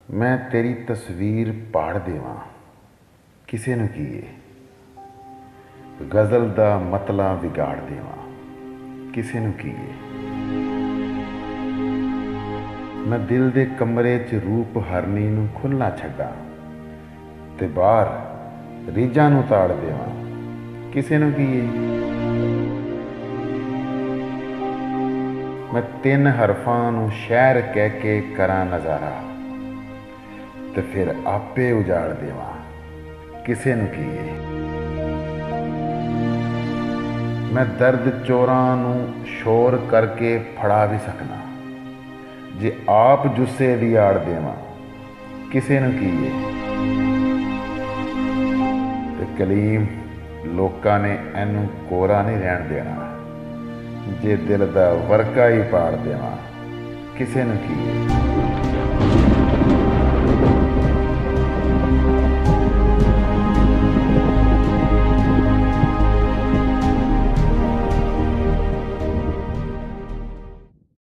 ਮੈਂ ਤੇਰੀ ਤਸਵੀਰ ਪਾੜ ਦੇਵਾਂ, ਕਿਸੇ ਨੂੰ ਕੀ ਏ। ਗਜ਼ਲ ਦਾ ਮਤਲਾ ਵਿਗਾੜ ਦੇਵਾਂ, ਕਿਸੇ ਨੂੰ ਕੀ ਏ। ਮੈਂ ਦਿਲ ਦੇ ਕਮਰੇ 'ਚ ਰੂਪ ਹਰਨੀ ਨੂੰ ਖੁੱਲ੍ਹਾ ਛੱਡਾਂ ਤੇ ਬਾਹਰ ਰੀਝਾਂ ਨੂੰ ਤਾੜ ਦੇਵਾਂ, ਕਿਸੇ ਨੂੰ ਕੀ ਏ। ਮੈਂ ਤਿੰਨ ਹਰਫਾਂ ਨੂੰ ਸ਼ਹਿਰ ਕਹਿ ਕੇ ਕਰਾਂ ਨਜ਼ਾਰਾ ਤੇ ਫਿਰ ਆਪੇ ਉਜਾੜ ਦੇਵਾਂ, ਕਿਸੇ ਨੂੰ ਕੀ ਏ। ਮੈਂ ਦਰਦ ਚੋਰਾਂ ਨੂੰ ਸ਼ੋਰ ਕਰਕੇ ਫੜਾ ਵੀ ਸਕਣਾ, ਜੇ ਆਪ ਜੁੱਸੇ ਦੀ ਆੜ ਦੇਵਾਂ, ਕਿਸੇ ਨੂੰ ਕੀ ਏ। ਤੇ ਕਲੀਮ ਲੋਕਾਂ ਨੇ ਇਹਨੂੰ ਕੋਰਾ ਨਹੀਂ ਰਹਿਣ ਦੇਣਾ, ਜੇ ਦਿਲ ਦਾ ਵਰਕਾ ਹੀ ਪਾੜ ਦੇਵਾਂ, ਕਿਸੇ ਨੂੰ ਕੀ ਏ।